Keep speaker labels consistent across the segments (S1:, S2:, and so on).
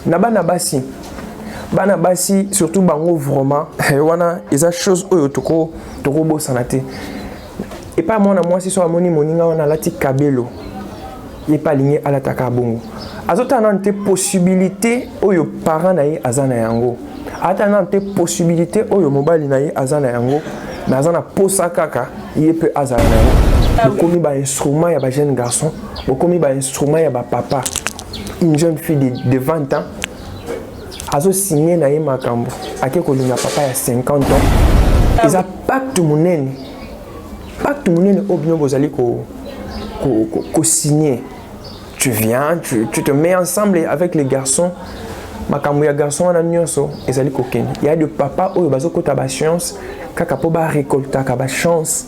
S1: na bana basi surtout bango vraiment wana eza chose oyo toko bosana te. Et pas moi si so amoni moninga wana lati kabelo ye pas ligné à l'attaque bongo azota na te possibilité oyo parent na ye azana yango ata na te possibilité oyo mobali na ye azana yango mais azana posa kaka ye peut azana yango komi ba instrument ya ba jeune garçon komi ba instrument ya ba papa une jeune fille de 20 ans azo signé na ye makambo ake kolinga papa ya 50 ans eza pacte monene au bien bozali ko signer. Tu viens, tu te mets ensemble avec les garçons. Makambo ya garçon na nyonso ezali kokeni. Il y a de papa oyo bazoko ta ba chance kaka po ba récolter ka ba chance.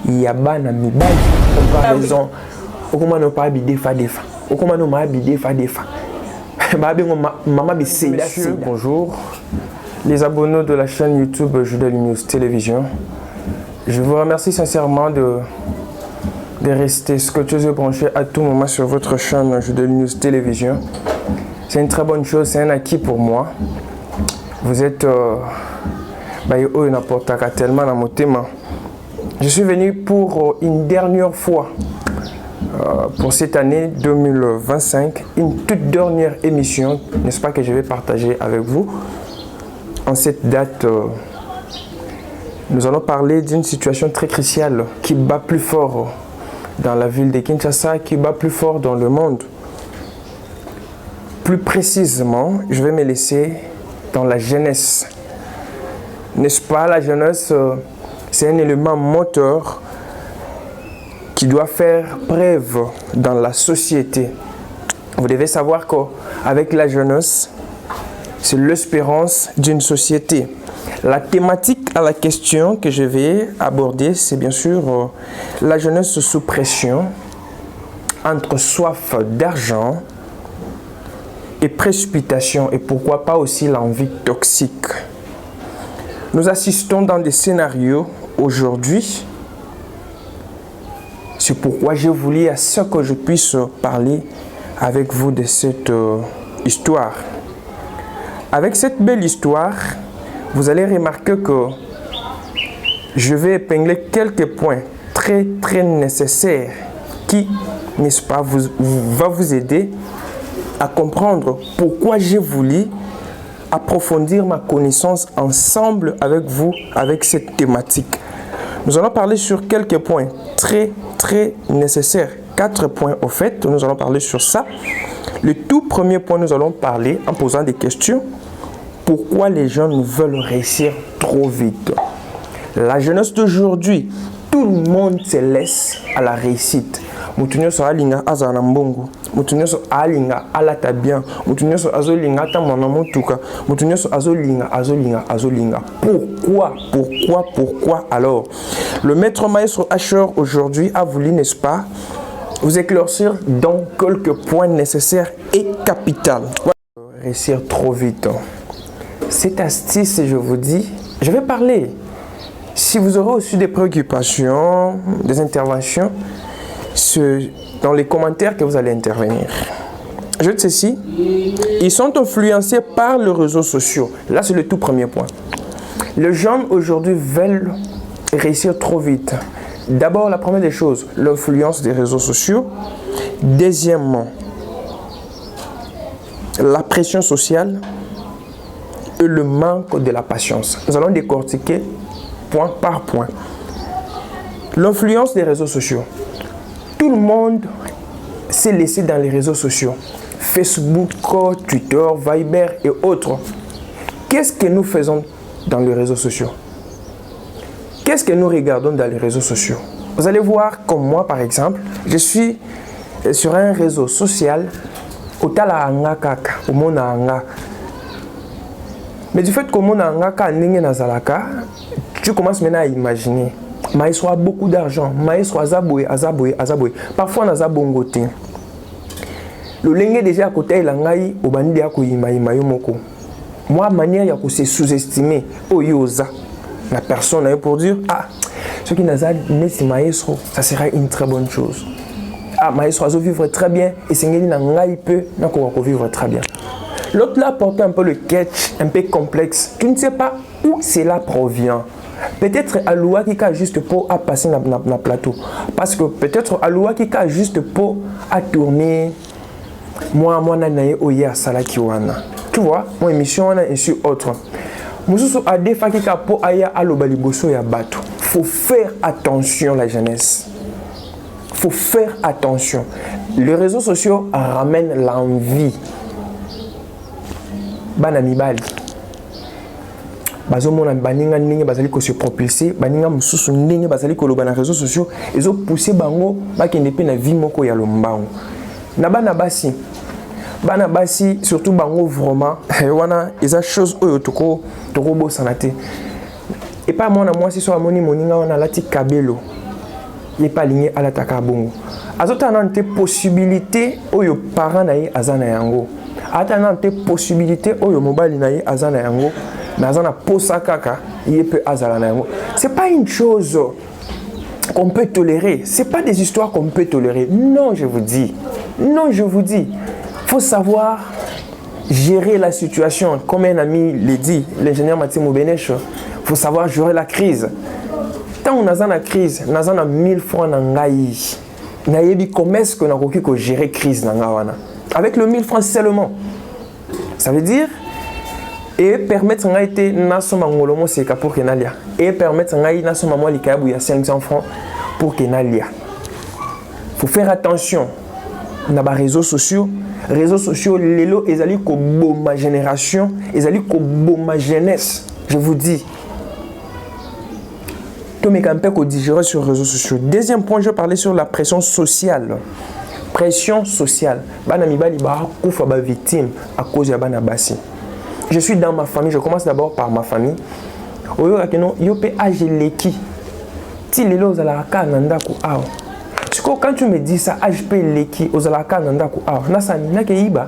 S1: Il y a bana mibali comparaison. Okoma no pa bi defa. Okoma no ma bi defa. Ba bengo mama bi c'est. Bonjour. Les abonnés de la chaîne YouTube Judel News Télévision. Je vous remercie sincèrement de rester scotché et branché à tout moment sur votre chaîne Judel News Télévision. C'est une très bonne chose, c'est un acquis pour moi. Vous êtes tellement dans mon thème. Je suis venu pour une dernière fois pour cette année 2025, une toute dernière émission, n'est-ce pas, que je vais partager avec vous. En cette date, nous allons parler d'une situation très cruciale qui bat plus fort dans la ville de Kinshasa, qui bat plus fort dans le monde. Plus précisément, je vais me laisser dans la jeunesse. N'est-ce pas, la jeunesse, c'est un élément moteur qui doit faire preuve dans la société. Vous devez savoir qu'avec la jeunesse, c'est l'espérance d'une société. La thématique à la question que je vais aborder, c'est bien sûr la jeunesse sous pression, entre soif d'argent et précipitation, et pourquoi pas aussi l'envie toxique. Nous assistons dans des scénarios aujourd'hui. C'est pourquoi j'ai voulu à ce que je puisse parler avec vous de cette histoire. Avec cette belle histoire, vous allez remarquer que je vais épingler quelques points très nécessaires qui, n'est-ce pas, va vous aider à comprendre pourquoi j'ai voulu approfondir ma connaissance ensemble avec vous, avec cette thématique. Nous allons parler sur quelques points très nécessaires. 4 points au fait, nous allons parler sur ça. Le tout premier point, nous allons parler en posant des questions. Pourquoi les jeunes veulent réussir trop vite? La jeunesse d'aujourd'hui, tout le monde se laisse à la réussite. Mutunyo so alinga azana mbongo, mutunyo so alinga alata bien, mutunyo so azolinga ta mwana mutuka, mutunyo so azolinga. Pourquoi alors? Le maître maestro Asher aujourd'hui a voulu, n'est-ce pas, vous éclaircir dans quelques points nécessaires et capitaux. Réussir trop vite. Cette astuce, je vous dis, je vais parler. Si vous aurez aussi des préoccupations, des interventions, dans les commentaires que vous allez intervenir. Je dis ceci, ils sont influencés par les réseaux sociaux. Là, c'est le tout premier point. Les jeunes aujourd'hui veulent réussir trop vite. D'abord, la première des choses, l'influence des réseaux sociaux. Deuxièmement, la pression sociale et le manque de la patience. Nous allons décortiquer point par point. L'influence des réseaux sociaux. Tout le monde s'est laissé dans les réseaux sociaux. Facebook, Twitter, Viber et autres. Qu'est-ce que nous faisons dans les réseaux sociaux? Qu'est-ce que nous regardons dans les réseaux sociaux? Vous allez voir comme moi par exemple, je suis sur un réseau social Otala anga kaka, omona anga. Mais du fait que omona anga ka ndenge nazalaka, tu commences maintenant à imaginer. Mais il y a beaucoup d'argent, mais il y a azaboye. Parfois on a bongote. Le lenge déjà à côté il ngai obandi ya ko ima yomoko. Moi manière ya ko se sous-estimer oyoza la personne pour dire ah ce qui n'a pas maestro, ça sera une très bonne chose. Ah maestro azo vivre très bien et sengeli na ngai peut na ko vivre très bien. L'autre là porte un peu le catch, un peu complexe. Tu ne sais pas où cela provient. Peut-être Aloua qui a juste pour à passer dans le plateau. Parce que peut-être Aloua qui a juste pour à tourner. Moi, nanaye oya salaki wana. Tu vois, mon émission wana et sur autre. Mususu a des fois qui a pour aya alobali bosso ya bato. Faut faire attention la jeunesse. Faut faire attention. Les réseaux sociaux ramènent l'envie. Bana mibali. Bazo mona baninga ndenge bazali ko se propulser, baninga mususu ndenge bazali ko loba na réseaux sociaux, ezo pousser bango bakende pe na vie moko ya lombango. Na bana basi surtout bango vraiment wana eza chose oyo toko bosana te. Et pas moi si so amoni moninga wana lati kabelo. Il pas aligné à l'attaque bongo. Azota nante possibilité oyo parent na ye azana yango. Ata nante possibilité oyo mobali na ye azana yango. Mais azana posa kaka, il peut azala na yango. C'est pas une chose qu'on peut tolérer. C'est pas des histoires qu'on peut tolérer. Non, je vous dis. Non, je vous dis. Faut savoir gérer la situation. Comme un ami l'a dit, l'ingénieur Mathieu Moubenech, faut savoir gérer la crise. Tant on a dans la crise, on a 1000 francs dans ngai. Nayebi comment est-ce qu'on a réussi à gérer crise dans ngawana. Avec le 1000 francs seulement. Ça veut dire et permettre ngai te nasoma ngolomo seka pour kenalia et permettre ngai nasoma moi likabu ya 500 francs pour kenalia. Faut faire attention na ba réseaux sociaux lelo ezali ko boma génération, ezali ko boma jeunesse. Je vous dis. Mais quand même digérer sur les réseaux sociaux. Deuxième point, je parlais sur la pression sociale. Pression sociale. Bana mibali ba kufa ba victime à cause de bana basi. Je suis dans ma famille, je commence d'abord par ma famille. Oyo akeno yo pe ajeleki. Ti lelo ozalaka nanda ku aw. Quand tu me dis ça, HP leki ozalaka nanda ku aw. Nasani nake iba.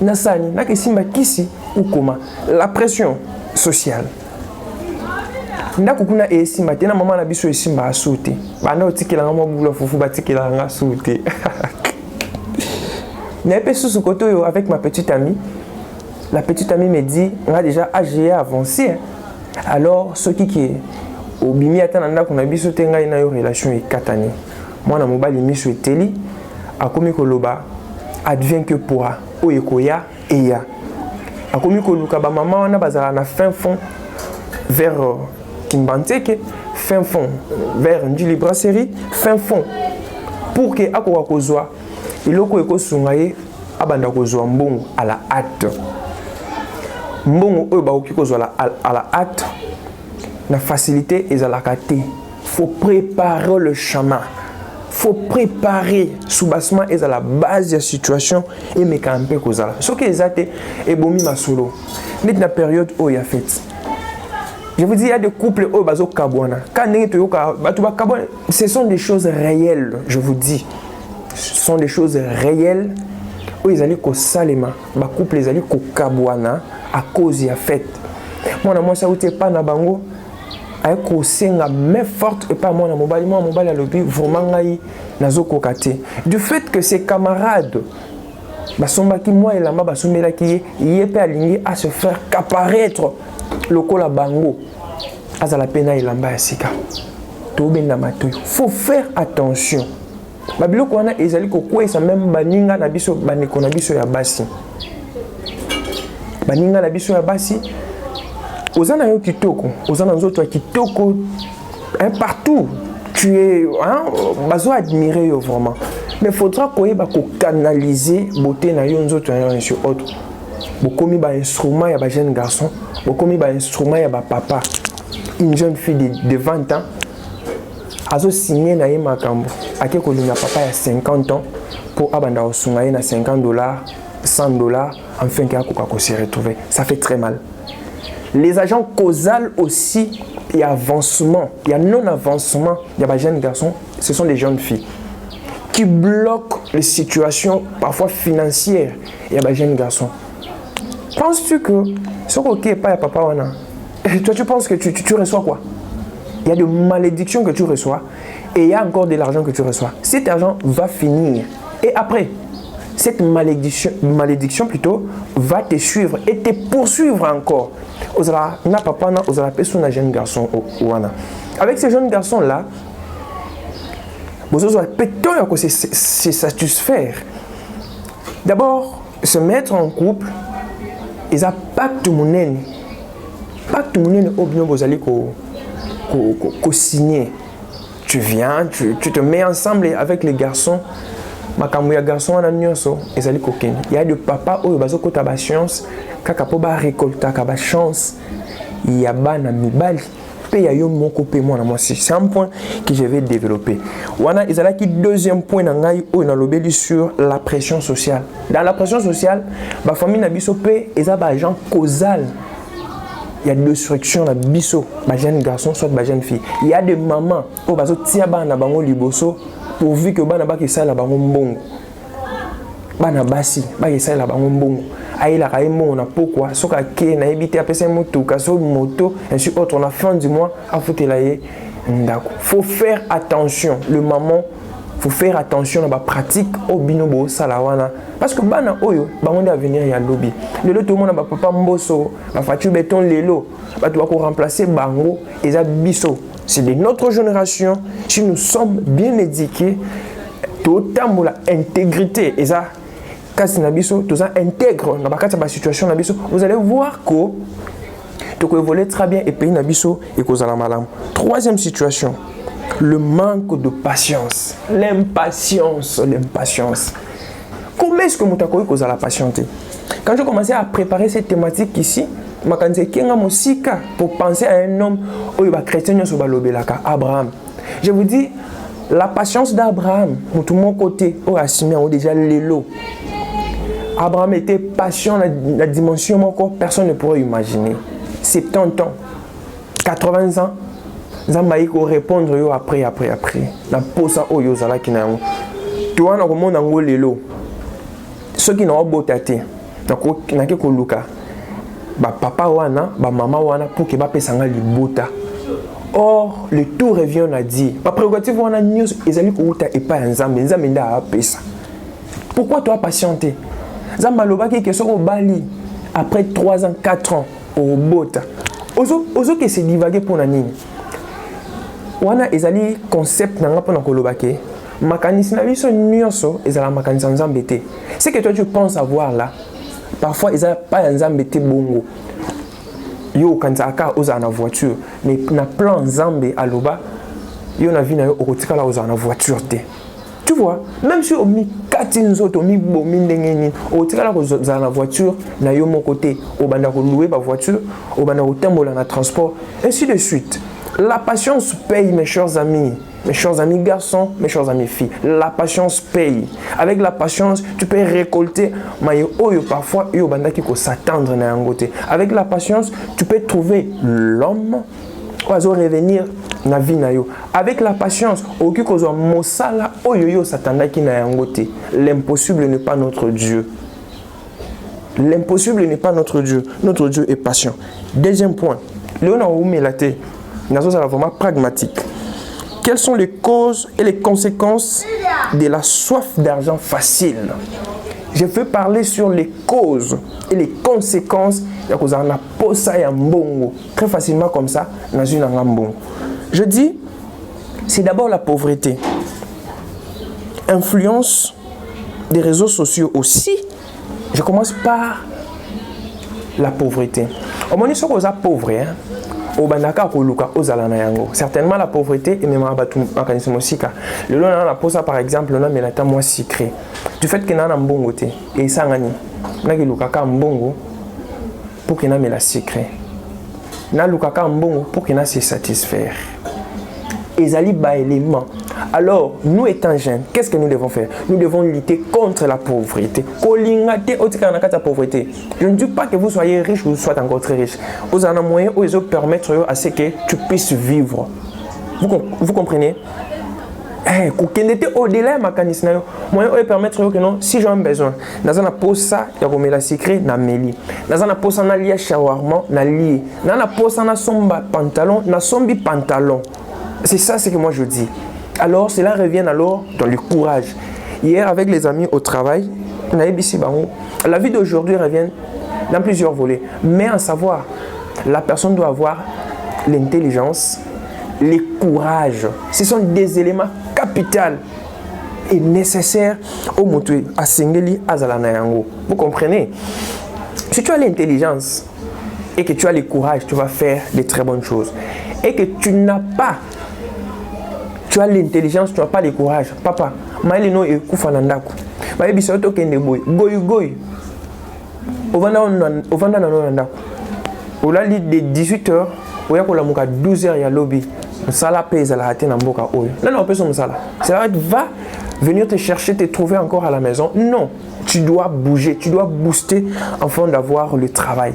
S1: Nasani nake simba kisi ou comment. La pression sociale. Ndako kuna esimba tena maman na biso esimba asute bana otikela ngamo bulo fufu batikela nga asute n'ai sous ce côté avec ma petite amie. La petite amie me dit on a déjà âgé avancé alors ce qui est au bimi atana ndako na biso tenga ina yo relation e katani mwana mobali miso eteli akomi koloba advient que pourra oyekoya eya akomi koluka ba maman wana bazala na fin fond vers Kimbanteke, fin fond vers Ndili Brasserie, fin fond pour que akoka kozwa iloko ekosungaye abanda kozwa mbongo à la hâte. Mbongo oyo bakoki kozwa à la hâte na facilité ezalaka te. Faut préparer le chemin. Faut préparer soubassement et à la base de la situation et me camper kozala. Ce qui est zate et bomi masolo. Net na période où il y a fait. Je vous dis, il y a des couples au bazo kabwana. Ce sont des choses réelles, je vous dis. Ce sont des choses réelles où ils allaient ko salema, ba couple ils allaient ko kabwana à cause de la fête. Moi ça outé pas na bango avec ko senga mais forte et pas moi na mobali à l'objet vraiment ngai nazo kokate. Du fait que ses camarades basomba ki moi et lamba basomela ki yé aligné à se faire qu'apparaître lokola bango azala pena ilamba ya sika to benda matoyo. Faut faire attention. Babiloko wana ezali kokwesa même baninga na biso baneko na biso ya basi. Baninga na biso ya basi ozana yo kitoko, ozana nzoto ya kitoko partout. Tu es bazo admirer yo vraiment. Mais faudra koyeba ko canaliser beauté na yo nzoto ya sur autre. Bokomi ba instrument ya ba jeune garçon, bokomi ba instrument ya ba papa. Une jeune fille de 20 ans azo signé na ye makambo ake kolinga papa ya 50 ans pour abanda osunga ye na $50, $100 enfin qu'il a se retrouver. Ça fait très mal. Les agents causal aussi, il y a avancement, il y a non-avancement, il y a des jeunes garçons, ce sont des jeunes filles qui bloquent les situations parfois financières. Il y a des jeunes garçons. Penses-tu que ce qui est pas papa wana, toi tu penses que tu reçois quoi? Il y a des malédictions que tu reçois et il y a encore de l'argent que tu reçois. Cet argent va finir. Et après, cette malédiction plutôt va te suivre et te poursuivre encore. Ozala na papa na ozala peso na jeune garçon wana. Avec ces jeunes garçons là, vous avez peut-être que c'est satisfaire. D'abord, se mettre en couple, ils ont pacte monene. Pacte monene au bien vous allez signer. Tu viens, tu te mets ensemble avec les garçons. Makamouya garçon en nyonso ezali kokeni. Il y a des papas oyo bazokota ba chance kaka po ba récolter ka chance. Il y a bana mibali pe ya yo moko pe mwana mwasi. C'est un point que je vais développer. Wana ezala ki deuxième point na ngai oyo na lobeli sur la pression sociale. Dans la pression sociale, ba famille na biso pe eza ba agent causal. Il y a destruction na biso, ba jeune garçon soit ba jeune fille. Il y a des mamans oyo bazotia bana bango liboso pourvu que bana ba kisa la bango mbongo. Bana basi ba kisa la bango mbongo. Aïla kaimo na pourquoi soka ke na ebité apesa moto kaso moto ainsi autre on a fin du mois a fouté la yé ndako. Faut faire attention le maman, faut faire attention à la pratique au binobo salawana parce que bana oyo bango à venir ya lobby. Le tout le monde ba papa mboso, ba fatu béton lelo, ba doit ko remplacer bango et za biso. C'est de notre génération, si nous sommes bien éduqués, tout la intégrité et ça quand tout ça intègre dans la situation vous allez voir que tu peux évoluer très bien et pays nabiso et cause la malam. Troisième situation, le manque de patience, l'impatience. Comment est-ce que tu cause la patienter? Quand je commençais à préparer cette thématique ici, pour penser à un homme chrétien Abraham. Je vous dis, la patience d'Abraham, de mon côté, déjà l'élo. Abraham était patient dans la dimension encore personne ne pourrait imaginer. 70 ans, 80 ans, Zambaï ko répondre yo après. Na posa oyo zala kinango. Toi na komona ngo lelo. Ceux qui n'ont pas botaté, na ke ko luka. Ba papa wana, ba mama wana pour que ba pesanga libota. Or le tout revient à dire. Ba prérogative wana news ezali ko uta et pas nzambe nda apesa. Pourquoi toi patienter? Zamba lobaki que soko bali après 3 ans, 4 ans au bota. Ozo que c'est divaguer pour na nini. Wana ezali concept nanga pona ko lobaki. Makanisi na biso nyonso ezala makanisi nzambe te. C'est que toi tu penses avoir là. Parfois ils n'ont pas nzambe te bongo. Yo kanzaka oza na voiture mais na plan nzambe aloba yo na vie na yo okotikala oza na voiture te. Tu vois, même si on mi katinzo to mi bomi ndengeni okotikala oza na voiture na yo mon côté obanda ko louer ba voiture obanda ko tembola na transport ainsi de suite. La patience paye mes chers amis garçons, mes chers amis filles. La patience paye. Avec la patience, tu peux récolter. Mais parfois, il y a s'attendre na yangote. Avec la patience, tu peux trouver l'homme qui va revenir na vie na yo. Avec la patience, aucun cause mosala oyoyo s'attendait qui na yangote. L'impossible n'est pas notre Dieu. L'impossible n'est pas notre Dieu. Notre Dieu est patient. Deuxième point. Léona Oumelate. Nazo ça vraiment pragmatique. Quelles sont les causes et les conséquences de la soif d'argent facile? Je veux parler sur les causes et les conséquences de la posa ya mbongo. Très facilement comme ça, dans une mbongo. Je dis, c'est d'abord la pauvreté. Influence des réseaux sociaux aussi. Je commence par la pauvreté. Au moment où on est pauvre, certainement la pauvreté et même le long la pose par exemple on a melata moi secret du fait que na mbongo te et sangani na ki lukaka mbongo pour que na mela secret na lukaka mbongo pour que na se satisfaire ezali ba élément. Alors, nous étant jeunes, qu'est-ce que nous devons faire? Nous devons lutter contre la pauvreté. Je ne dis pas que vous soyez riche ou vous soyez encore très riche. Vous avez un moyen où ils permettre à ce que tu puisses vivre. Vous comprenez? Au-delà de mécanisme, moyen où permettre que non, si j'ai un besoin, dans un pose ça, il y a la secret, na meli. Dans un pose na lié shawarma, na lié. Dans un pose na somba pantalon, na sombi pantalon. C'est ça ce que moi je dis. Alors, cela revient alors dans le courage. Hier, avec les amis au travail, La vie d'aujourd'hui revient dans plusieurs volets. Mais en savoir, la personne doit avoir l'intelligence, le courage. Ce sont des éléments capitaux et nécessaires au moto à Singeli Azalanayango. Vous comprenez? Si tu as l'intelligence et que tu as le courage, tu vas faire de très bonnes choses. Et que tu n'as pas, tu as l'intelligence, tu n'as pas le courage. Papa, maïlino et koufanandaku. Maïbi soto kende boy. Goy. Ovanda nanonandaku. Ola lit de 18h, oya kola muka 12h ya lobby. Sala pèse la hâte na mboka oyo. Non, personne sala. Ça va venir te chercher, te trouver encore à la maison. Non. Tu dois bouger, tu dois booster afin d'avoir le travail.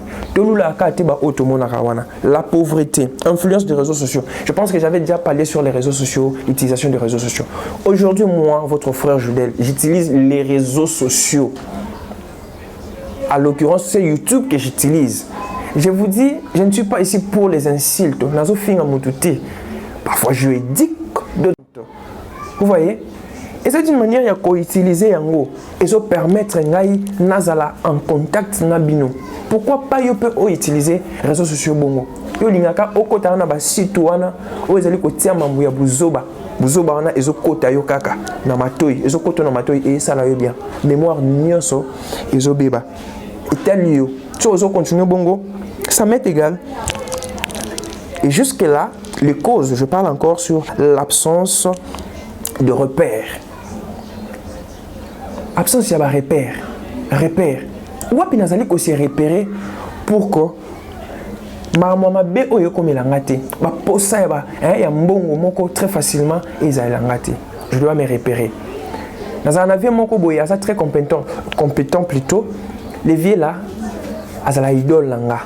S1: La pauvreté, influence des réseaux sociaux. Je pense que j'avais déjà parlé sur les réseaux sociaux, l'utilisation des réseaux sociaux. Aujourd'hui, moi, votre frère Judel, j'utilise les réseaux sociaux. À l'occurrence, c'est YouTube que j'utilise. Je vous dis, je ne suis pas ici pour les insultes. Parfois, je dis d'autres. Vous voyez? Et c'est une manière de co-utiliser yango et de permettre ngai nazala en contact nabino. Pourquoi pas yo peut utiliser les réseaux sociaux bongo? Yo lingaka okota na ba site wana o ezali ko tia mambu ya buzoba. Buzoba wana ezokota yo kaka na matoi, ezokota na matoi et ça la yo bien. Mémoire nyonso ezobeba. Et tel yo, tu ozo continuer bongo, ça m'est égal. Et jusque là, les causes, je parle encore sur l'absence de repères. Absence de repères. Ou bien nous allons aussi repérer pour que ma bé oyo comme l'angate, ba posa ya mbongo moko très facilement et ils l'angate. Je dois me repérer. Dans un avion moko boya ça très compétent plutôt. Les vieux là, azala idole langa.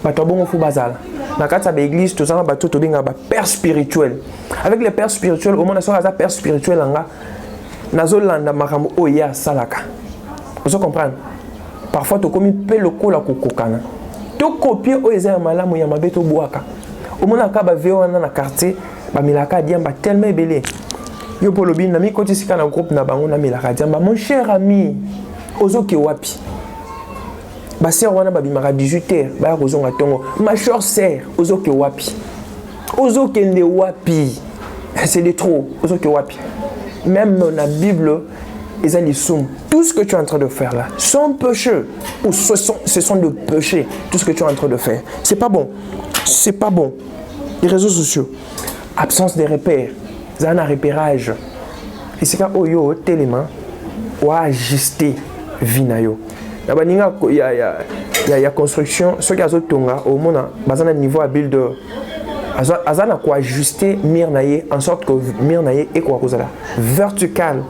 S1: Ba to bongo fu bazala. Dans la l'église, tout ça, tout bien père spirituel. Avec les pères spirituels, au moins, on a père spirituel langa. Nazolanda makambo oya salaka. Vous comprenez? Parfois, tu commis pelo kola kokokana. Tu copies oya malamu ya mabeto boaka. Au moins, akaba veo na quartier, ba milaka diamba tellement belé. Yo polobi na mi koti sika na groupe na bango na milaka diamba. Mon cher ami, ozoki wapi? Ba sœur wana ba bimaka 18h, ba kozonga tongo. Ma chère sœur, ozoki wapi? Ozoki nde wapi? C'est de trop. Ozoki wapi? Même dans la Bible, ils ont dit tout ce que tu es en train de faire là, sont péchés ou ce sont des péchés. Tout ce que tu es en train de faire, c'est pas bon. C'est pas bon. Les réseaux sociaux, absence de repères, ils ont un repérage. Et c'est quand oyo tellement ou ajuster vinayo. Il y a construction, ceux qui ont tonga au monde, basé à niveau à builder. Azana quoi ajuster mirnaye en sorte que mirnaye est quoi cause là vertical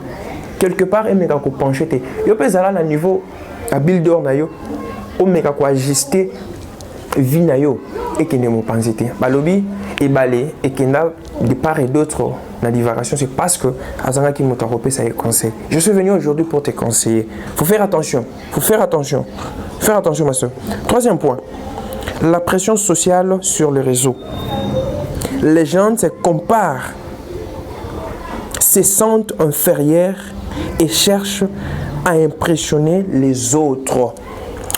S1: quelque part et méga ko pencher te yo pe zala na niveau à builder na yo o méga ko ajuster vinayo et qui ne mo penser te balobi et balé et qui n'a de part et d'autre la divagation c'est parce que azana qui m'a repé ça conseil. Je suis venu aujourd'hui pour te conseiller. Faut faire attention ma soeur. Troisième point, la pression sociale sur les réseaux. Les gens se comparent, se sentent inférieurs et cherchent à impressionner les autres.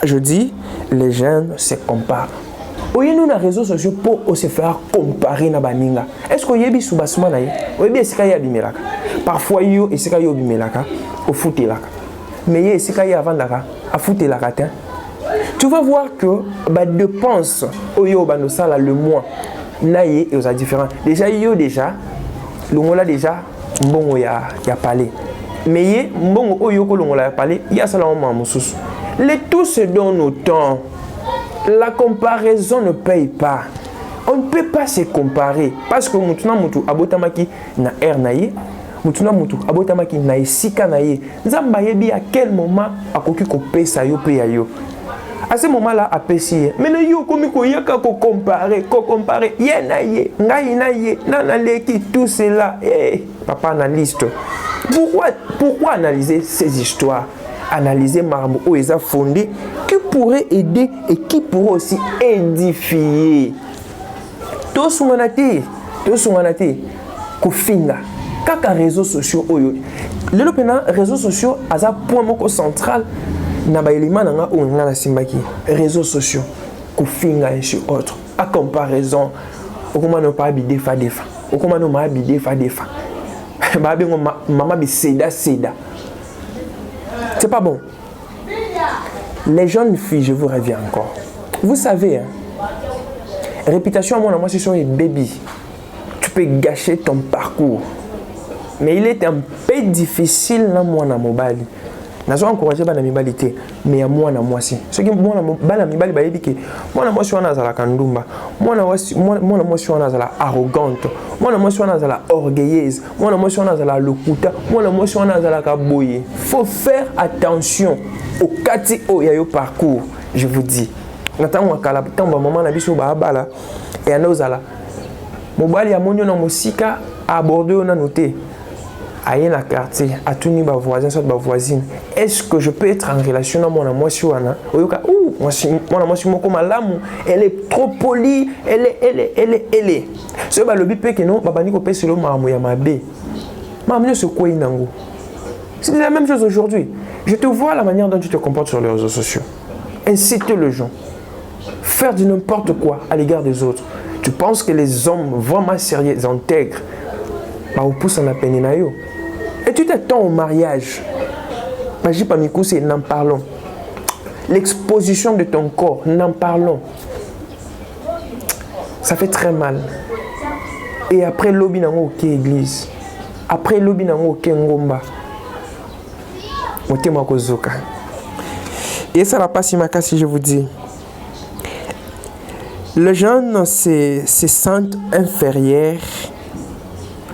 S1: Je dis, les gens se comparent. Oye nous na réseaux sociaux pour se faire comparer na baninga. Est-ce que yebi subasuma na ye? Oyebi esika ya bimelaka. Parfois yo esika yo bimelaka au futelaka. Mais ye esika ya avandaka a futelaka te. Tu vas voir que ba dépense oyo ba no sala le mois naye et aux différents. Déjà le mot là déjà mbongo ya parler. Mais ye mbongo oyo ko longo la parler, il y a ça en mususu. Les tout se donnent autant. La comparaison ne paye pas. On ne peut pas se comparer parce que mutuna mutu abotamaki na air naye, mutuna mutu abotamaki na isika naye. Nzamba yebi à quel moment akoki ko pesa yo pe yo. À ce moment-là, à Pessie, mais le yo comme ko yaka ko comparer, ye na ye, ngai na ye, nana leki tout cela. Papa analyse. Pourquoi analyser ces histoires? Analyser marmo où ils ont fondé qui pourrait aider et qui pourrait aussi édifier. Tout ce qu'on a dit, kofinga. Kaka réseaux sociaux oyo. Les réseaux sociaux aza point moko central na ba élément nga o nga na simbaki. Réseaux sociaux ko finga ainsi autre. À comparaison, au comment ne pas habiter fa defa. Au comment ne pas habiter fa defa. Ba bengo maman bi seda. C'est pas bon. Les jeunes filles, je vous reviens encore. Vous savez, hein, réputation à moi, c'est sur les baby. Tu peux gâcher ton parcours. Mais il est un peu difficile dans moi, dans mon bali. Je suis encouragé par la mibalité, mais à moi, aussi. Ce qui moi, la mibalité, c'est que moi, je suis la kandumba. Moi, je suis la arrogante. Moi, je suis la orgueilleuse. Moi, je suis la lokuta. Moi, je suis la kaboye. Il faut faire attention au kati au parcours, je vous dis. Natanga kala tamba maman na biso ba bala et anozala. Mobali ya monyo na mosika aborder on a noté. Aïe na quartier, à tout niveau voisin, soit ma voisine. Est-ce que je peux être en relation avec mon amour sur Anna? Mon amour sur mon malamu, elle est trop polie, elle est. Ce que le bipé que non, babani ko pèse le mamu ya mabe. Mamu se quoi inango. C'est la même chose aujourd'hui. Je te vois la manière dont tu te comportes sur les réseaux sociaux. Inciter les gens. Faire du n'importe quoi à l'égard des autres. Tu penses que les hommes vraiment sérieux, intègres, bah, vous poussent en la peine. Et tu t'attends au mariage. N'en parlons. L'exposition de ton corps, n'en parlons. Ça fait très mal. Et après, l'obi n'a aucune église. Après, l'obi n'a aucun ngomba. Et ça va pas si ma si je vous dis. Les jeunes se sentent inférieurs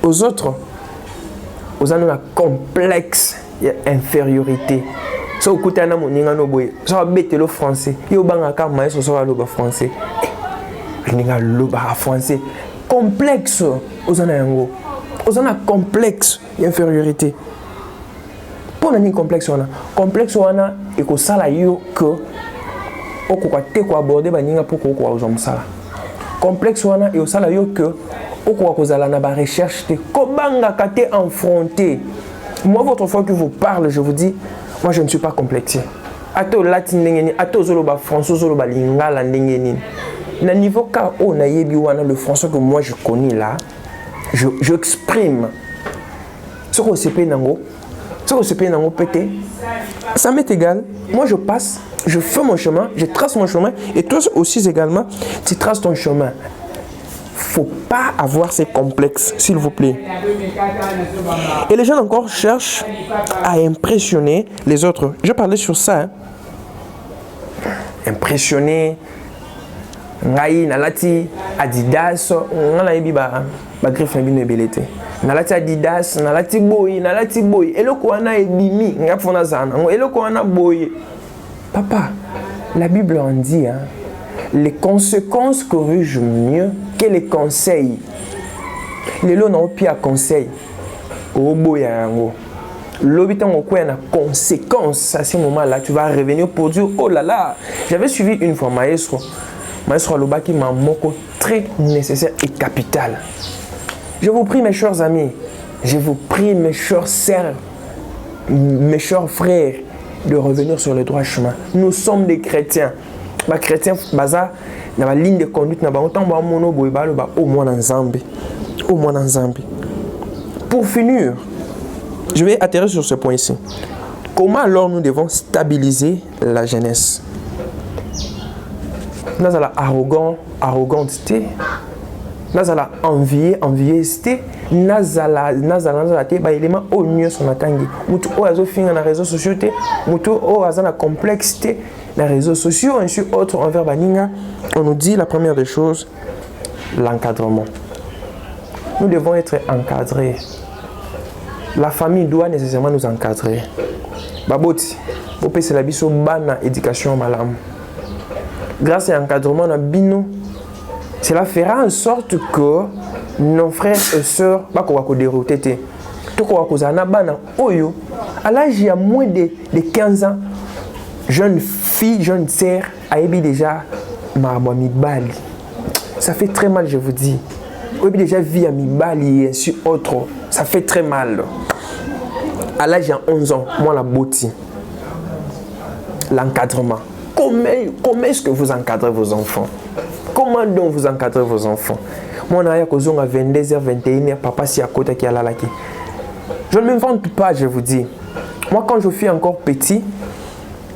S1: aux autres. Aux autres, un complexe d'infériorité. Si vous écoutez un homme, vous avez le français. Vous avez le français. Vous avez le français. Complexe. Vous avez un complexe d'infériorité. Pour un complexe, complexe, et que ça que vous aborder pour que vous complexe, et ça que vous avez la recherche de comment vous affronter. Moi, votre fois que vous parle, je vous dis, moi je ne suis pas complexé. Ato latin ato zoloba français zoloba lingala ndengeni. Na niveau ka o na yebi wana le français que moi je connais là, je exprime ce que c'est nango. Ce que c'est nango pété. Ça m'est égal. Moi je passe, je fais mon chemin, je trace mon chemin et toi aussi également, tu traces ton chemin. Faut pas avoir ces complexes, s'il vous plaît. Et les gens encore cherchent à impressionner les autres. Je parlais sur ça. Hein. Impressionner. Ngai nalati Adidas, nalaibi ba griffe na bino ebelete. Nalati Adidas, nalati boy. Eloko wana ebimi, ngafona zana. Eloko wana boy. Papa, la Bible en dit hein. Les conséquences corrigent mieux que les conseils. Les lots n'ont pas de conseils. Au boyango. L'habitant au coin a conséquences à ce moment-là. Tu vas revenir pour dire oh là là. J'avais suivi une fois maestro. Maestro Alobaki m'a moko très nécessaire et capital. Je vous prie mes chers amis. Je vous prie mes chers sœurs. Mes chers frères. De revenir sur le droit chemin. Nous sommes des chrétiens. Les chrétiens baza dans la ligne de conduite na ba autant ba mono boyba le ba au moins en Zambie. Pour finir, je vais atterrir sur ce point ici. Comment alors nous devons stabiliser la jeunesse? Nous avons arroganteté, nous avons envieuseté, nous avons élément au mieux sur la tangi. Nous avons fait dans les réseaux sociaux, nous avons la complexité. Les réseaux sociaux, ainsi autres envers Baninga, on nous dit la première des choses, l'encadrement. Nous devons être encadrés. La famille doit nécessairement nous encadrer. Baboti, c'est la biso bana éducation malam. Grâce à l'encadrement na bino, cela fera en sorte que nos frères et sœurs bako déroutés. Toko wakozana bana oyo à l'âge il y a moins de 15 ans. Jeune fille, jeune sœur, a déjà Marboami Bali. Ça fait très mal, je vous dis. Oui, déjà vie à Mibali et ainsi autre, ça fait très mal. À l'âge de 11 ans, moi la beauté, l'encadrement. Comment est-ce que vous encadrez vos enfants? Comment donc vous encadrez vos enfants? Moi, on a à 22h, 21h, papa si à côté qui a la laki. Je ne m'invente pas, je vous dis. Moi, quand je suis encore petit,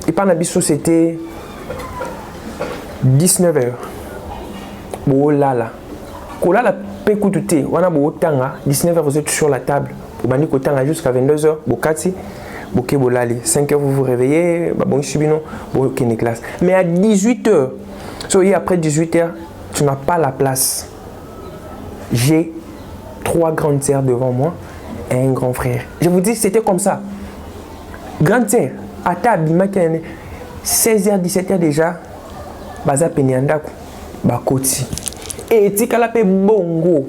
S1: et par Nabiso, c'était 19h. Oh là là. Quand la paix coûte, on a beau temps, 19h, vous êtes sur la table. Vous bandez qu'au temps jusqu'à 22h, bokati, boké bolali. 5h, vous vous réveillez, bon, subino, boké classe. Mais à 18h, après 18h, tu n'as pas la place. J'ai 3 grandes sœurs devant moi et un grand frère. Je vous dis, c'était comme ça. Grande sœur, à table, 16h, 17h déjà, baza peniandaku, bakoti. Et etikalape bongo.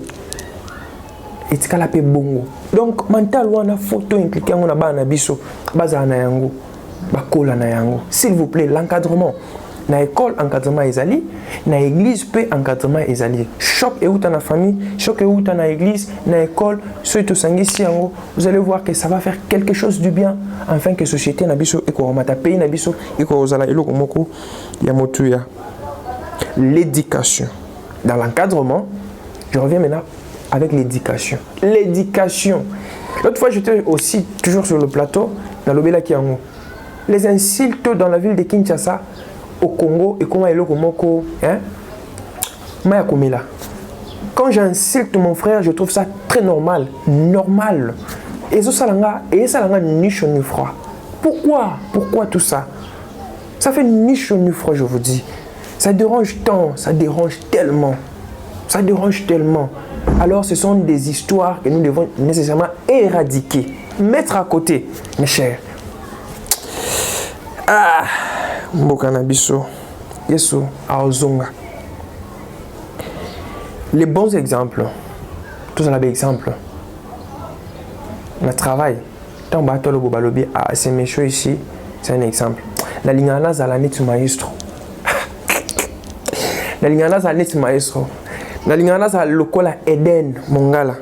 S1: Etikalape bongo. Donc, mental ou na photo impliqué on a bana biso, baza na yango, bakola na yango. S'il vous plaît, l'encadrement. Na école, encadrement ezali, na église, peu encadrement ezali. Choc et où dans la famille, choc et où dans l'église, na école, surtout sangisi yango, vous allez voir que ça va faire quelque chose du bien, afin que société na biso eko mata pays na biso eko ozala eloko moko ya motuya. L'éducation. Dans l'encadrement, je reviens maintenant avec l'éducation. L'éducation. L'autre fois, j'étais aussi toujours sur le plateau, dans l'Obéla Kiango. Les insultes dans la ville de Kinshasa, au Congo, et comment eloko moko, hein? Maya Komela. Quand j'insulte mon frère, je trouve ça très normal. Normal. Et ça l'a ni chaud ni froid. Pourquoi? Pourquoi tout ça? Ça fait ni chaud ni froid, je vous dis. Ça dérange tant, ça dérange tellement. Ça dérange tellement. Alors ce sont des histoires que nous devons nécessairement éradiquer. Mettre à côté, mes chers. Ah, Mbokanabiso, Yesu, Aozonga. Les bons exemples, tous les exemples. Le travail, tant que le bobalobi a ces méchants ici, c'est un exemple. La lignana zalani tu maestro. La lignana zalani tu maestro. La lignana zal lokola Eden mongala.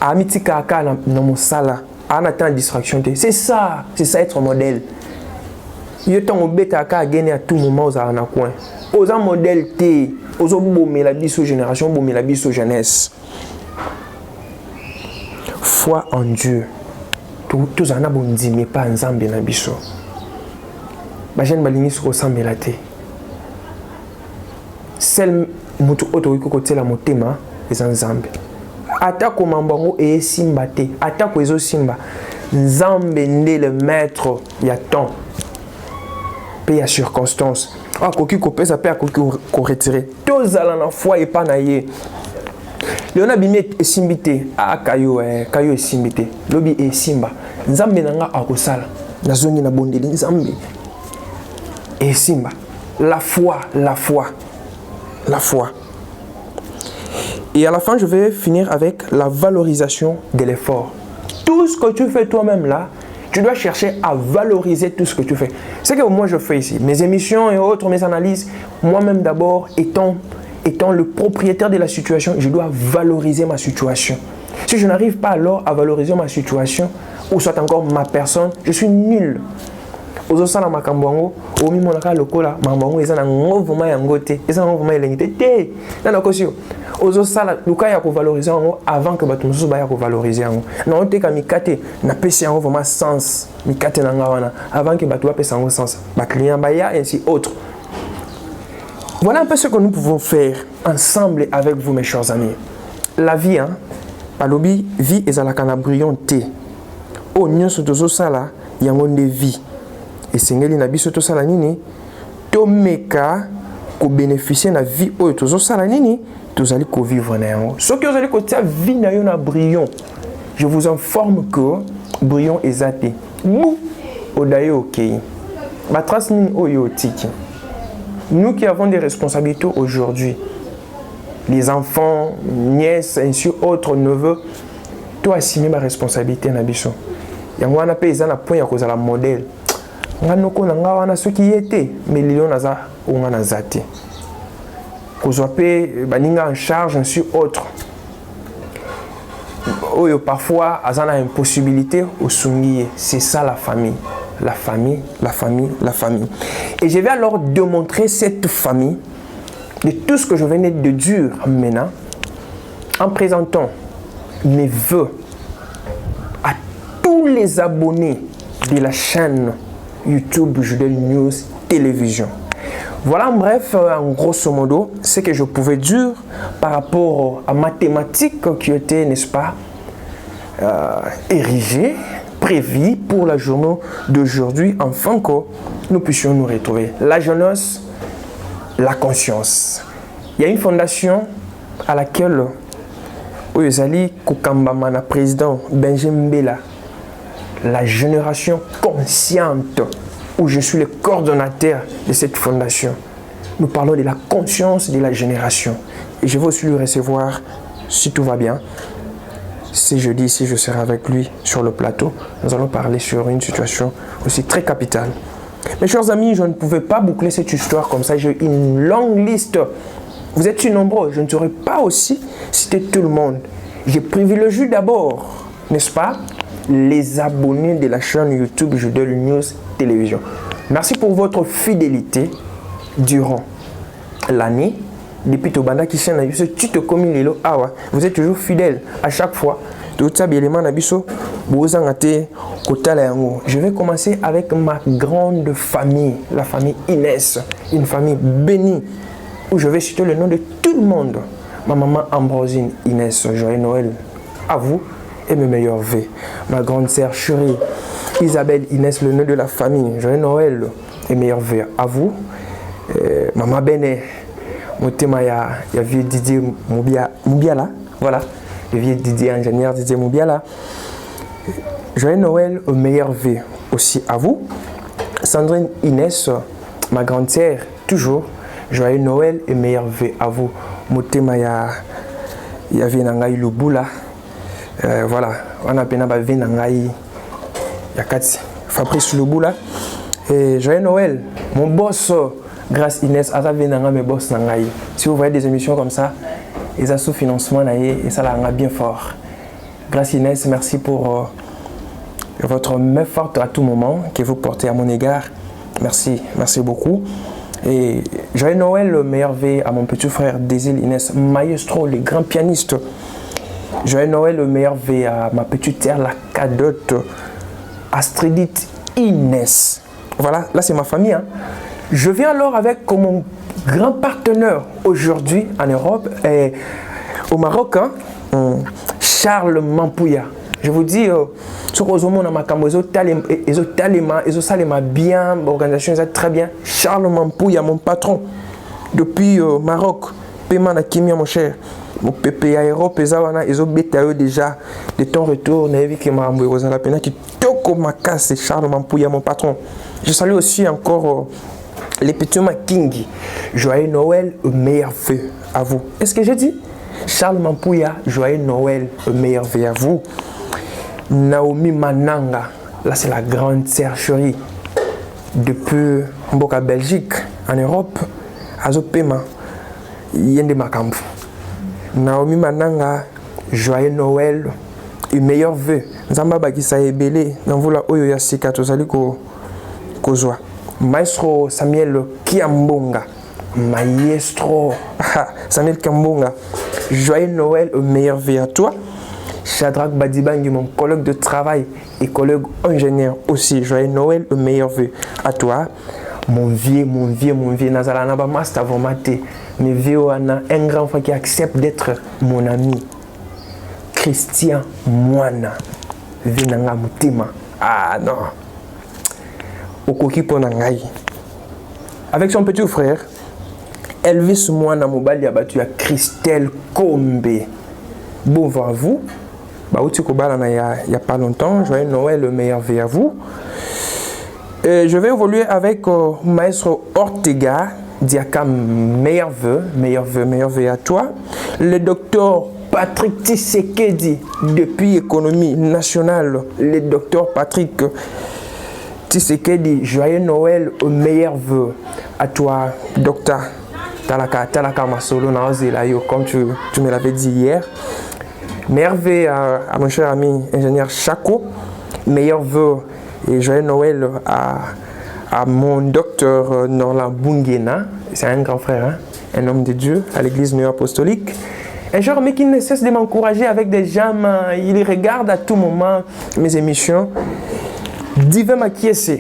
S1: Amiti kaka na mosala. Ana tant distraction. C'est ça être modèle. Yo tant obeta ka gagner à tout moment aux ana coin. Aux un modèle T, aux bomber la biso génération, bomber la biso jeunesse. Foi en Dieu. Tous en a bon dit mais pas ensemble na biso. Ba jeune balingi sur sambe la té. Celle mutu oto côté la motema les ensemble. Atako mambango et simba té. Atako ezo simba. Nzambe ndé le maître ya temps. Paye à circonstance. Ah, koki kopé ça paye à koki ko retirer. Tous à la foi et pas naïe. Léona bimé et simbité. Ah, kayo et simbité. Lobi et simba. Nzambe nanga akosala. Na zoni na bondeli nzambe. Et simba. La foi. Et à la fin, je vais finir avec la valorisation de l'effort. Tout ce que tu fais toi-même là, tu dois chercher à valoriser tout ce que tu fais. C'est que moi je fais ici, mes émissions et autres, mes analyses, moi-même d'abord, étant le propriétaire de la situation, je dois valoriser ma situation. Si je n'arrive pas alors à valoriser ma situation, ou soit encore ma personne, je suis nul. Ozosala makambwango, omi monaka lokola, mambango ezana ngovuma yangote, ezana ngovuma elengite te. Nana kosio. Ozosala luka ya ko valoriser ngo avant que batu mususu ba ya ko valoriser ngo. Na oteka mikate na pesi yango vraiment sens, mikate na ngawana avant que batu ba pesa ngo sens. Ba client ba ya ainsi autre. Voilà un peu ce que nous pouvons faire ensemble avec vous mes chers amis. La vie hein, balobi vie ezalaka na brillant te. O nyonso tozosala yango nde vie. Et sengeli na biso tosala nini tomeka ko bénéficier na vie oyo tozosala nini tozali ko vivre na yango soki ozali ko tia vie na yo na brillant je vous informe que brillant ezate bou odayo okei ba trace nini oyo tiki nous qui avons des responsabilités aujourd'hui les enfants nièces ainsi autres neveux to assumer ma responsabilité na biso yango wana pe ezana point ya kozala modèle nganoko na ngawana soki yete mais lilo naza onga nazate Kozoapé, baninga en charge, ainsi autre. Parfois, à une impossibilité au sungiye. C'est ça la famille. La famille, la famille, la famille. Et je vais alors démontrer cette famille de tout ce que je venais de dire maintenant en présentant mes vœux à tous les abonnés de la chaîne YouTube Judel News Télévision. Voilà en bref, en grosso modo, ce que je pouvais dire par rapport à ma thématique qui était, n'est-ce pas, érigée, prévue pour la journée d'aujourd'hui, afin que nous puissions nous retrouver. La jeunesse, la conscience. Il y a une fondation à laquelle Oyezali Kokambamana, président Benjamin Bella, la génération consciente, où je suis le coordonnateur de cette fondation. Nous parlons de la conscience de la génération. Et je vais aussi le recevoir, si tout va bien, ce jeudi, si je serai avec lui sur le plateau. Nous allons parler sur une situation aussi très capitale. Mes chers amis, je ne pouvais pas boucler cette histoire comme ça. J'ai une longue liste. Vous êtes si nombreux. Je ne saurais pas aussi citer tout le monde. J'ai privilégié d'abord, n'est-ce pas, les abonnés de la chaîne YouTube Judel News Télévision. Merci pour votre fidélité durant l'année. Depuis Tobanda qui s'en a eu ce titre comme il est là, vous êtes toujours fidèles à chaque fois. Je vais commencer avec ma grande famille, la famille Inès, une famille bénie, où je vais citer le nom de tout le monde. Ma maman Ambrosine Inès, joyeux Noël à vous et mes meilleurs vœux. Ma grande sœur chérie Isabelle Inès, le nom de la famille, joyeux Noël et meilleurs vœux à vous. Maman Béné, mon thème, il y a vieux Didier Moubiala, voilà, le vieux Didier ingénieur Didier Moubiala. Joyeux Noël, meilleurs vœux aussi à vous. Sandrine Inès, ma grande sœur, toujours, joyeux Noël et meilleurs vœux à vous. Mon thème, il y a Vénangaï Lubula, voilà, on a peine à Vénangaï, il y a Fabrice Lubula. Et joyeux Noël, mon boss. Grâce Inès, mes boss nangaï. Si vous voyez des émissions comme ça, ils ont sous-financement et ça l'a bien fort. Grâce Inès, merci pour votre main forte à tout moment que vous portez à mon égard. Merci, merci beaucoup. Et joyeux Noël, le meilleur vœu à mon petit frère Désil Inès, maestro, le grand pianiste. Joyeux Noël, le meilleur vœu à ma petite sœur, la cadotte Astridite Inès. Voilà, là c'est ma famille, hein. Je viens alors avec mon grand partenaire aujourd'hui en Europe et au Maroc, hein, Charles Mampouya. Je vous dis, sur Ozomo, bien, l'organisation est très bien. Charles Mampouya, mon patron, depuis Maroc, paiement à Kimia, mon cher. Mon pépé à Europe, ils ont déjà de ton retour. C'est Charles Mampouya, mon patron. Je salue aussi encore. Les petits Makingi, joyeux Noël, meilleurs vœux à vous. Est-ce que j'ai dit? Charles Mampouya, joyeux Noël, meilleurs vœux à vous. Naomi Mananga, là c'est la grande sœur chérie. Depuis Mboka Belgique, en Europe, Azopema, Yende Makambu. Naomi Mananga, joyeux Noël et meilleurs vœux. Zamba Bakisa Ebele, Namvula Oyo Yasika, Tozali Kozwa. Maestro Samuel Kiambonga, maestro Samuel Kiambonga, joyeux Noël, meilleur vœu à toi. Shadrach Badibangi, mon collègue de travail et collègue ingénieur aussi, joyeux Noël, meilleur vœu à toi. Mon vieux, Nazala Naba Master Vomate, mes vieux, un grand frère qui accepte d'être mon ami. Christian Moana, Vinanga Mutima. Ah non. Avec son petit frère, Elvis Moana Mobali a battu à Christelle Kombe. Bon vent à vous. Il n'y a pas longtemps. Joyeux Noël, le meilleur vœu à vous. Je vais évoluer avec Maestro Ortega Diakam, meilleur vœu à toi. Le docteur Patrick Tshisekedi, depuis Économie nationale. Le docteur Patrick Tshisekedi, joyeux Noël, meilleur vœu à toi, docteur. talaka ma solo comme tu me l'avais dit hier. Meilleurs vœux à mon cher ami ingénieur Chaco. Meilleurs vœux et joyeux Noël à mon docteur Norlan Bungena. C'est un grand frère, hein? Un homme de Dieu à l'église néo-apostolique. Un genre mais qui ne cesse de m'encourager avec des gens. Il regarde à tout moment mes émissions. Divin Makiese.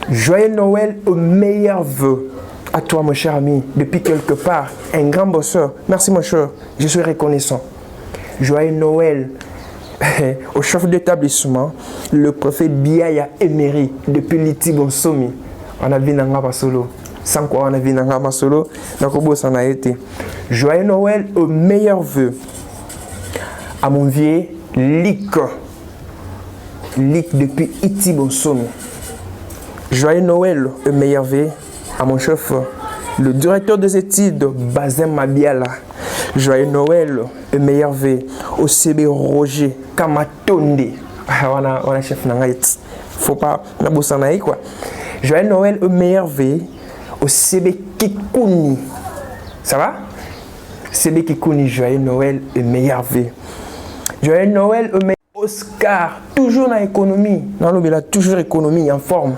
S1: Joyeux Noël aux meilleurs vœux à toi, mon cher ami, depuis quelque part. Un grand bosseur. Merci, mon cher. Je suis reconnaissant. Joyeux Noël au chef d'établissement, le prophète Biaya Emery, depuis Liti Bonsomi. On a vu Nanga solo. Sans quoi on a vu Nanga solo. Donc, au bout, ça en a été. Joyeux Noël aux meilleurs vœux à mon vieux Lick. Lick depuis Iti Bonsomi. Joyeux Noël aux meilleurs vœux à mon chef, le directeur des études, Bazem Mabiala. Joyeux Noël et meilleurs vœux au CB Roger Kamatonde. On a chef Nangaït. Faut pas n'abosanaï quoi. Joyeux Noël et meilleurs vœux au CB Kikouni. Ça va? CB Kikouni, joyeux Noël et meilleurs vœux. Joyeux Noël et meilleurs Oscar, toujours dans l'économie. Non, il a toujours économie en forme.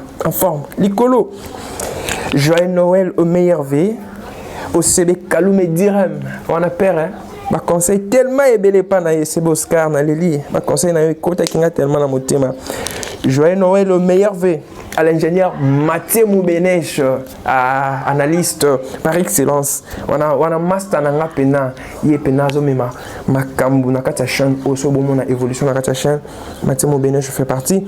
S1: L'icolo. Joyeux Noël au meilleur vœux au CB Kaloumé Direm. On a peur, hein? Ma conseil tellement ébélé pas na CB Oscar na leli. Ma conseil na côté qui a tellement na motema. Joyeux Noël au meilleur vœux à l'ingénieur Mathieu Moubenech, analyste par excellence. On a master na ngapena yepena zo mema makambu na kata chaîne oso bomo na évolution na kata chaîne. Mathieu Moubenech fait partie.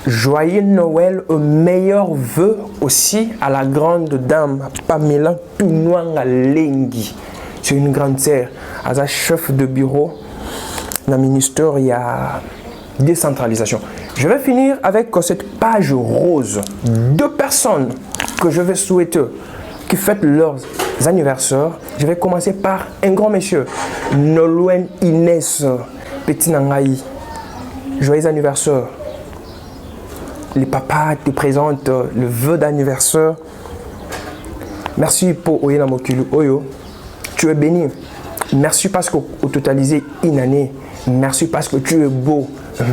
S1: Joyeux Noël, meilleurs vœux aussi à la grande dame Pamela Tounouanga Lengi. C'est une grande sœur, à sa chef de bureau dans le ministère, il y a décentralisation. Je vais finir avec cette page rose. Deux personnes que je vais souhaiter qui fêtent leurs anniversaires. Je vais commencer par un grand monsieur, Nolwenn Inès Petit Nangaï. Joyeux anniversaire. Les papas te présentent le vœu d'anniversaire. Merci pour Oyena Mokulu Oyo. Tu es béni. Merci parce qu'au totalisé une année. Merci parce que tu es beau.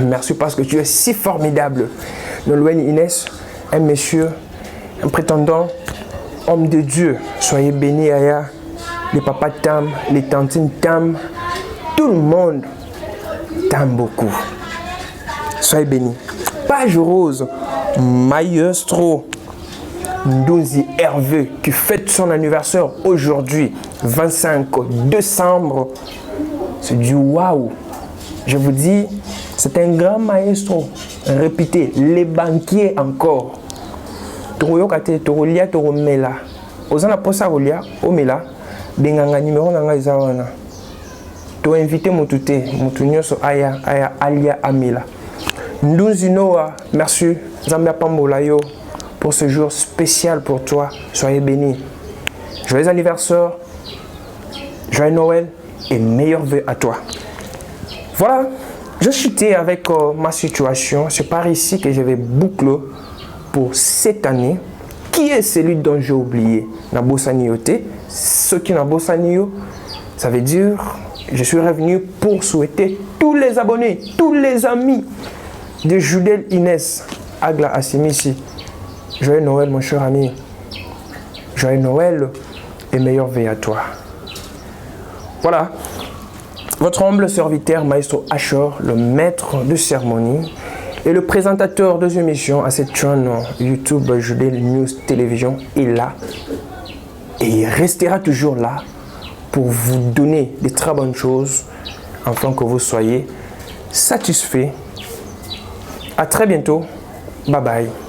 S1: Merci parce que tu es si formidable. Nolwenn Inès, un monsieur, un prétendant, homme de Dieu. Soyez bénis, Aya. Les papas t'aiment, les tantines t'aiment. Tout le monde t'aime beaucoup. Soyez bénis. Page rose, Maestro Ndouzi Hervé qui fête son anniversaire aujourd'hui, 25 décembre. C'est du waouh. Je vous dis, c'est un grand maestro. Répétez, les banquiers encore. Toroyokate, Torolia, Toromela. Ozana posa rolia, Omela, Benganga numéro nanga izawana. To invité Moutouté, Moutounyoso Aya, Alia Amila. Ndouzi Noah, merci Zambia Pambolayo pour ce jour spécial pour toi. Soyez bénis. Joyeux anniversaire, joyeux Noël et meilleurs vœux à toi. Voilà, je chutais avec ma situation. C'est par ici que je vais boucler pour cette année. Qui est celui dont j'ai oublié? Nabosaniote. Ceux qui Nabosanio, ça veut dire je suis revenu pour souhaiter tous les abonnés, tous les amis de Judel Inès Agla Assimisi. Joyeux Noël, mon cher ami. Joyeux Noël et meilleurs vœux à toi. Voilà. Votre humble serviteur, Maestro Achor, le maître de cérémonie et le présentateur des émissions à cette chaîne YouTube Judel News Télévision est là. Et il restera toujours là pour vous donner des très bonnes choses afin que vous soyez satisfaits. À très bientôt. Bye bye.